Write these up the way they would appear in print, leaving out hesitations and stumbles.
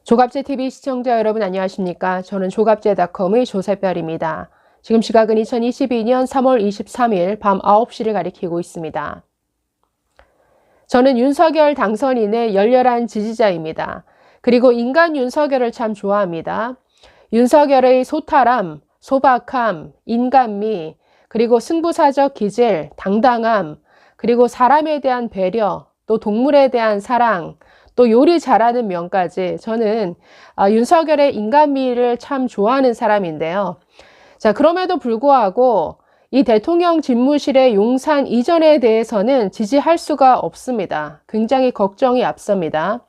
조갑제TV 시청자 여러분 안녕하십니까? 저는 조갑제닷컴의 조세별입니다. 지금 시각은 2022년 3월 23일 밤 9시를 가리키고 있습니다. 저는 윤석열 당선인의 열렬한 지지자입니다. 그리고 인간 윤석열을 참 좋아합니다. 윤석열의 소탈함, 소박함, 인간미, 그리고 승부사적 기질, 당당함, 그리고 사람에 대한 배려, 또 동물에 대한 사랑, 또 요리 잘하는 면까지 저는 윤석열의 인간미를 참 좋아하는 사람인데요. 자, 그럼에도 불구하고 이 대통령 집무실의 용산 이전에 대해서는 지지할 수가 없습니다. 굉장히 걱정이 앞섭니다.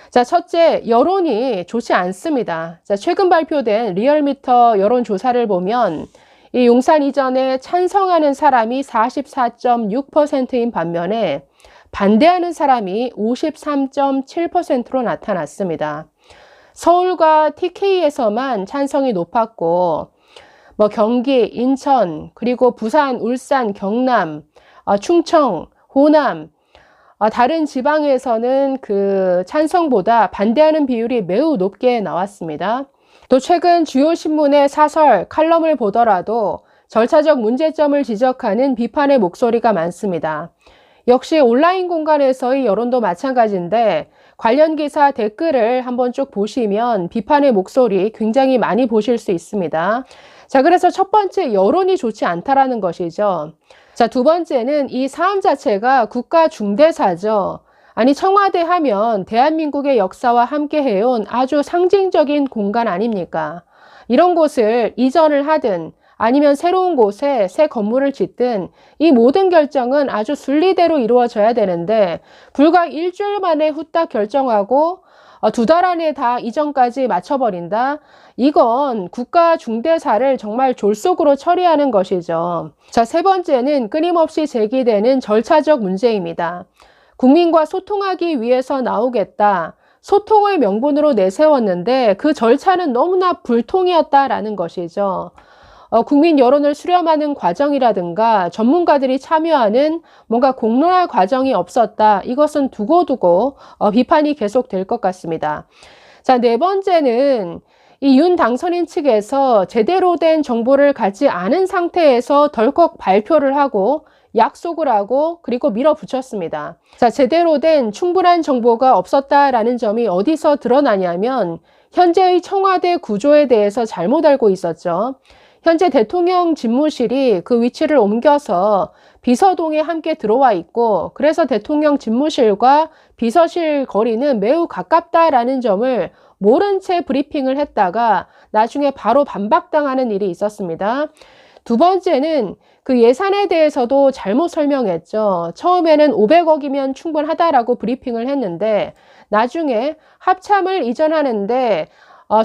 자, 첫째, 여론이 좋지 않습니다. 자, 최근 발표된 리얼미터 여론조사를 보면 이 용산 이전에 찬성하는 사람이 44.6%인 반면에 반대하는 사람이 53.7%로 나타났습니다. 서울과 TK에서만 찬성이 높았고 경기, 인천, 그리고 부산, 울산, 경남, 충청, 호남, 다른 지방에서는 그 찬성보다 반대하는 비율이 매우 높게 나왔습니다. 또 최근 주요 신문의 사설, 칼럼을 보더라도 절차적 문제점을 지적하는 비판의 목소리가 많습니다. 역시 온라인 공간에서의 여론도 마찬가지인데 관련 기사 댓글을 한번 쭉 보시면 비판의 목소리 굉장히 많이 보실 수 있습니다. 자, 그래서 첫 번째, 여론이 좋지 않다라는 것이죠. 자, 두 번째는 이 사안 자체가 국가 중대사죠. 아니, 청와대 하면 대한민국의 역사와 함께 해온 아주 상징적인 공간 아닙니까? 이런 곳을 이전을 하든 아니면 새로운 곳에 새 건물을 짓든 이 모든 결정은 아주 순리대로 이루어져야 되는데 불과 일주일 만에 후딱 결정하고 2달 안에 다 이전까지 마쳐버린다? 이건 국가 중대사를 정말 졸속으로 처리하는 것이죠. 자, 세 번째는 끊임없이 제기되는 절차적 문제입니다. 국민과 소통하기 위해서 나오겠다. 소통을 명분으로 내세웠는데 그 절차는 너무나 불통이었다라는 것이죠. 국민 여론을 수렴하는 과정이라든가 전문가들이 참여하는 뭔가 공론화 과정이 없었다. 이것은 두고두고 비판이 계속될 것 같습니다. 자, 네 번째는 이 윤 당선인 측에서 제대로 된 정보를 갖지 않은 상태에서 덜컥 발표를 하고 약속을 하고 그리고 밀어붙였습니다. 자, 제대로 된 충분한 정보가 없었다라는 점이 어디서 드러나냐면 현재의 청와대 구조에 대해서 잘못 알고 있었죠. 현재 대통령 집무실이 그 위치를 옮겨서 비서동에 함께 들어와 있고 그래서 대통령 집무실과 비서실 거리는 매우 가깝다라는 점을 모른 채 브리핑을 했다가 나중에 바로 반박당하는 일이 있었습니다. 두 번째는 그 예산에 대해서도 잘못 설명했죠. 처음에는 500억이면 충분하다라고 브리핑을 했는데 나중에 합참을 이전하는데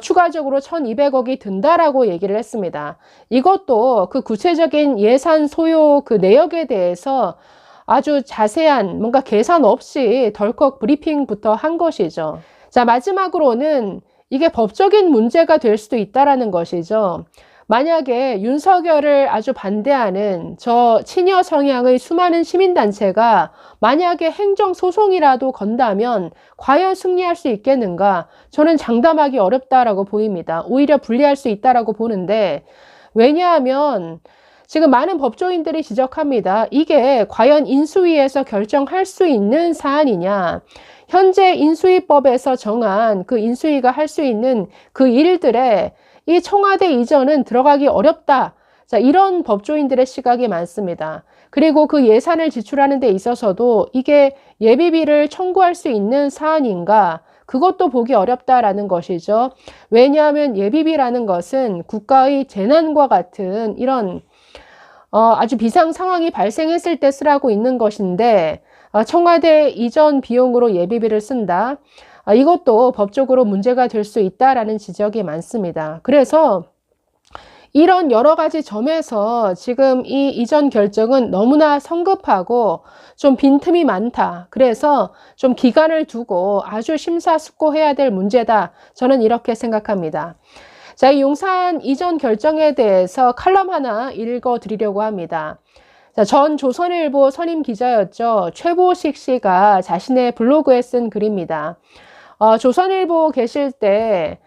추가적으로 1200억이 든다라고 얘기를 했습니다. 이것도 그 구체적인 예산 소요 그 내역에 대해서 아주 자세한 뭔가 계산 없이 덜컥 브리핑부터 한 것이죠. 자, 마지막으로는 이게 법적인 문제가 될 수도 있다라는 것이죠. 만약에 윤석열을 아주 반대하는 저 친여 성향의 수많은 시민단체가 만약에 행정소송이라도 건다면 과연 승리할 수 있겠는가? 저는 장담하기 어렵다라고 보입니다. 오히려 불리할 수 있다라고 보는데 왜냐하면 지금 많은 법조인들이 지적합니다. 이게 과연 인수위에서 결정할 수 있는 사안이냐? 현재 인수위법에서 정한 그 인수위가 할 수 있는 그 일들에 이 청와대 이전은 들어가기 어렵다. 자, 이런 법조인들의 시각이 많습니다. 그리고 그 예산을 지출하는 데 있어서도 이게 예비비를 청구할 수 있는 사안인가? 그것도 보기 어렵다라는 것이죠. 왜냐하면 예비비라는 것은 국가의 재난과 같은 이런 아주 비상 상황이 발생했을 때 쓰라고 있는 것인데 청와대 이전 비용으로 예비비를 쓴다. 이것도 법적으로 문제가 될 수 있다라는 지적이 많습니다. 그래서 이런 여러 가지 점에서 지금 이 이전 결정은 너무나 성급하고 좀 빈틈이 많다. 그래서 좀 기간을 두고 아주 심사숙고해야 될 문제다. 저는 이렇게 생각합니다. 자, 이 용산 이전 결정에 대해서 칼럼 하나 읽어드리려고 합니다. 자, 전 조선일보 선임 기자였죠. 최보식 씨가 자신의 블로그에 쓴 글입니다. 조선일보 계실 때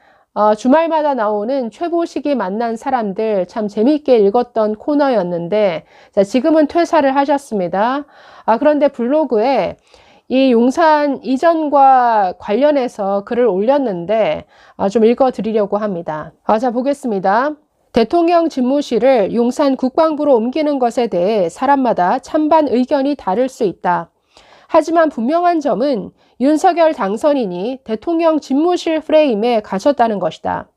주말마다 나오는 최보식이 만난 사람들 참 재미있게 읽었던 코너였는데 자, 지금은 퇴사를 하셨습니다. 그런데 블로그에 이 용산 이전과 관련해서 글을 올렸는데 좀 읽어드리려고 합니다. 자, 보겠습니다. 대통령 집무실을 용산 국방부로 옮기는 것에 대해 사람마다 찬반 의견이 다를 수 있다. 하지만 분명한 점은 윤석열 당선인이 대통령 집무실 프레임에 갇혔다는 것이다.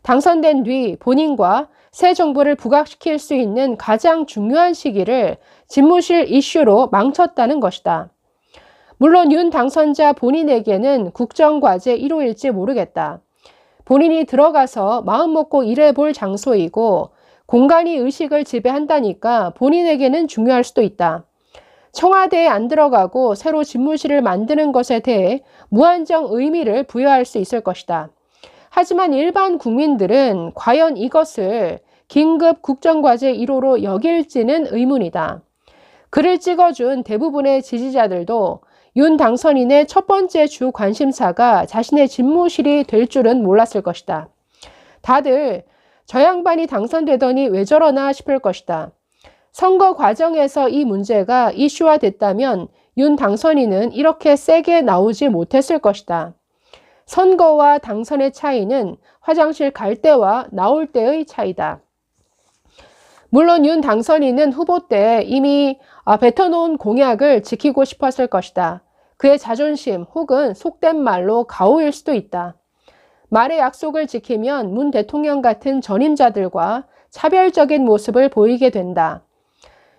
당선된 뒤 본인과 새 정부를 부각시킬 수 있는 가장 중요한 시기를 집무실 이슈로 망쳤다는 것이다. 물론 윤 당선자 본인에게는 국정과제 1호일지 모르겠다. 본인이 들어가서 마음먹고 일해볼 장소이고 공간이 의식을 지배한다니까 본인에게는 중요할 수도 있다. 청와대에 안 들어가고 새로 집무실을 만드는 것에 대해 무한정 의미를 부여할 수 있을 것이다. 하지만 일반 국민들은 과연 이것을 긴급 국정과제 1호로 여길지는 의문이다. 글을 찍어준 대부분의 지지자들도 윤 당선인의 첫 번째 주 관심사가 자신의 집무실이 될 줄은 몰랐을 것이다. 다들 저 양반이 당선되더니 왜 저러나 싶을 것이다. 선거 과정에서 이 문제가 이슈화됐다면 윤 당선인은 이렇게 세게 나오지 못했을 것이다. 선거와 당선의 차이는 화장실 갈 때와 나올 때의 차이다. 물론 윤 당선인은 후보 때 이미 뱉어놓은 공약을 지키고 싶었을 것이다. 그의 자존심 혹은 속된 말로 가오일 수도 있다. 말의 약속을 지키면 문 대통령 같은 전임자들과 차별적인 모습을 보이게 된다.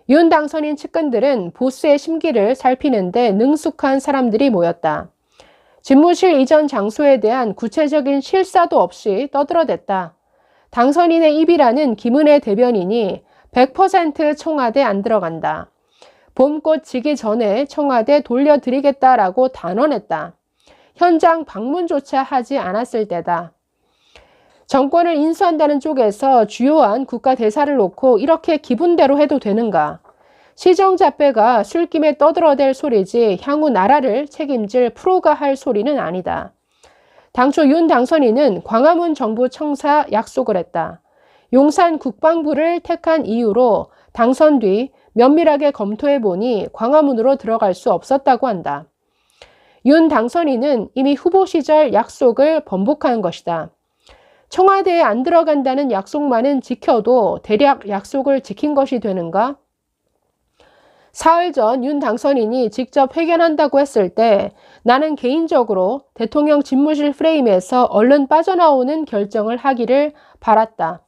윤 당선인 측근들은 보스의 심기를 살피는데 능숙한 사람들이 모였다. 집무실 이전 장소에 대한 구체적인 실사도 없이 떠들어댔다. 당선인의 입이라는 김은혜 대변인이 100% 청와대 안 들어간다. 봄꽃 지기 전에 청와대 돌려드리겠다라고 단언했다. 현장 방문조차 하지 않았을 때다. 정권을 인수한다는 쪽에서 주요한 국가 대사를 놓고 이렇게 기분대로 해도 되는가? 시정잡배가 술김에 떠들어댈 소리지 향후 나라를 책임질 프로가 할 소리는 아니다. 당초 윤 당선인은 광화문 정부 청사 약속을 했다. 용산 국방부를 택한 이유로 당선 뒤 면밀하게 검토해보니 광화문으로 들어갈 수 없었다고 한다. 윤 당선인은 이미 후보 시절 약속을 번복한 것이다. 청와대에 안 들어간다는 약속만은 지켜도 대략 약속을 지킨 것이 되는가? 사흘 전 윤 당선인이 직접 회견한다고 했을 때 나는 개인적으로 대통령 집무실 프레임에서 얼른 빠져나오는 결정을 하기를 바랐다.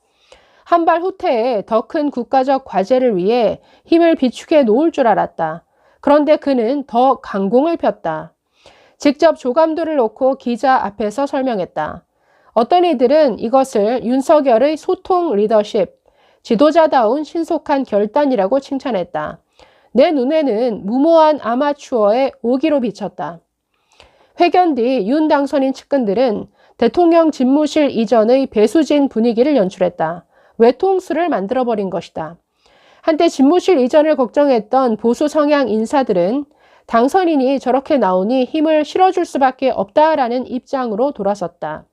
한 발 후퇴에 더 큰 국가적 과제를 위해 힘을 비축해 놓을 줄 알았다. 그런데 그는 더 강공을 폈다. 직접 조감도를 놓고 기자 앞에서 설명했다. 어떤 이들은 이것을 윤석열의 소통 리더십, 지도자다운 신속한 결단이라고 칭찬했다. 내 눈에는 무모한 아마추어의 오기로 비쳤다. 회견 뒤 윤 당선인 측근들은 대통령 집무실 이전의 배수진 분위기를 연출했다. 외통수를 만들어버린 것이다. 한때 집무실 이전을 걱정했던 보수 성향 인사들은 당선인이 저렇게 나오니 힘을 실어줄 수밖에 없다라는 입장으로 돌아섰다.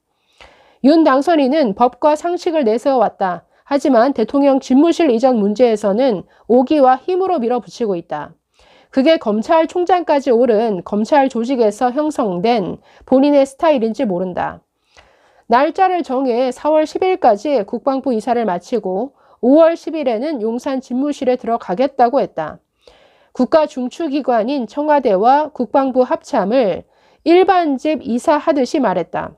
윤 당선인은 법과 상식을 내세워왔다. 하지만 대통령 집무실 이전 문제에서는 오기와 힘으로 밀어붙이고 있다. 그게 검찰총장까지 오른 검찰 조직에서 형성된 본인의 스타일인지 모른다. 날짜를 정해 4월 10일까지 국방부 이사를 마치고 5월 10일에는 용산 집무실에 들어가겠다고 했다. 국가 중추기관인 청와대와 국방부 합참을 일반집 이사하듯이 말했다.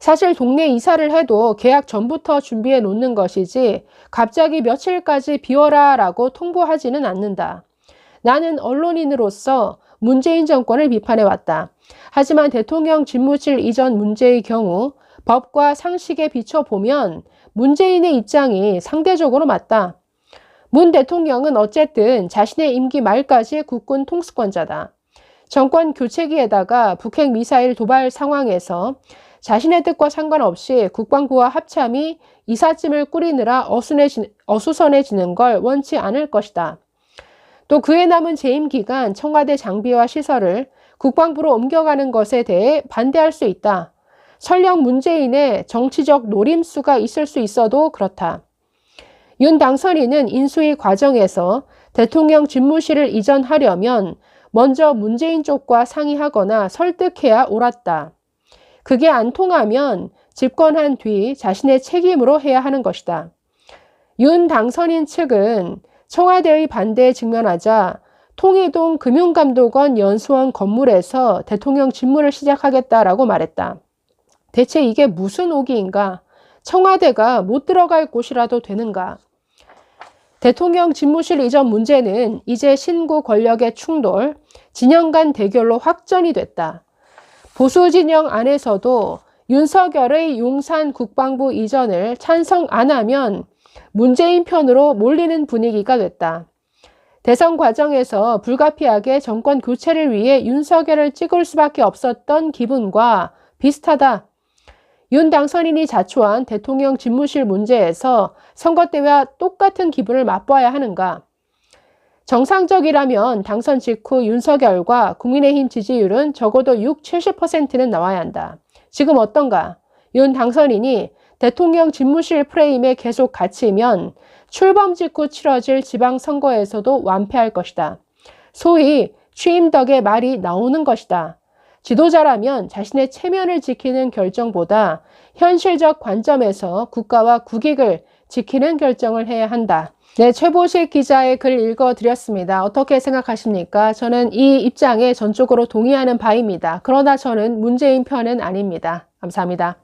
사실 동네 이사를 해도 계약 전부터 준비해 놓는 것이지 갑자기 며칠까지 비워라 라고 통보하지는 않는다. 나는 언론인으로서 문재인 정권을 비판해왔다. 하지만 대통령 집무실 이전 문제의 경우 법과 상식에 비춰보면 문재인의 입장이 상대적으로 맞다. 문 대통령은 어쨌든 자신의 임기 말까지 국군 통수권자다. 정권 교체기에다가 북핵 미사일 도발 상황에서 자신의 뜻과 상관없이 국방부와 합참이 이삿짐을 꾸리느라 어수선해지는 걸 원치 않을 것이다. 또 그에 남은 재임 기간 청와대 장비와 시설을 국방부로 옮겨가는 것에 대해 반대할 수 있다. 설령 문재인의 정치적 노림수가 있을 수 있어도 그렇다. 윤 당선인은 인수위 과정에서 대통령 집무실을 이전하려면 먼저 문재인 쪽과 상의하거나 설득해야 옳았다. 그게 안 통하면 집권한 뒤 자신의 책임으로 해야 하는 것이다. 윤 당선인 측은 청와대의 반대에 직면하자 통이동 금융감독원 연수원 건물에서 대통령 집무를 시작하겠다라고 말했다. 대체 이게 무슨 오기인가? 청와대가 못 들어갈 곳이라도 되는가? 대통령 집무실 이전 문제는 이제 신구 권력의 충돌, 진영 간 대결로 확전이 됐다. 보수 진영 안에서도 윤석열의 용산 국방부 이전을 찬성 안 하면 문재인 편으로 몰리는 분위기가 됐다. 대선 과정에서 불가피하게 정권 교체를 위해 윤석열을 찍을 수밖에 없었던 기분과 비슷하다. 윤 당선인이 자초한 대통령 집무실 문제에서 선거 때와 똑같은 기분을 맛봐야 하는가? 정상적이라면 당선 직후 윤석열과 국민의힘 지지율은 적어도 6, 70%는 나와야 한다. 지금 어떤가? 윤 당선인이 대통령 집무실 프레임에 계속 갇히면 출범 직후 치러질 지방선거에서도 완패할 것이다. 소위 취임 덕에 말이 나오는 것이다. 지도자라면 자신의 체면을 지키는 결정보다 현실적 관점에서 국가와 국익을 지키는 결정을 해야 한다. 네, 최보식 기자의 글 읽어드렸습니다. 어떻게 생각하십니까? 저는 이 입장에 전적으로 동의하는 바입니다. 그러나 저는 문재인 편은 아닙니다. 감사합니다.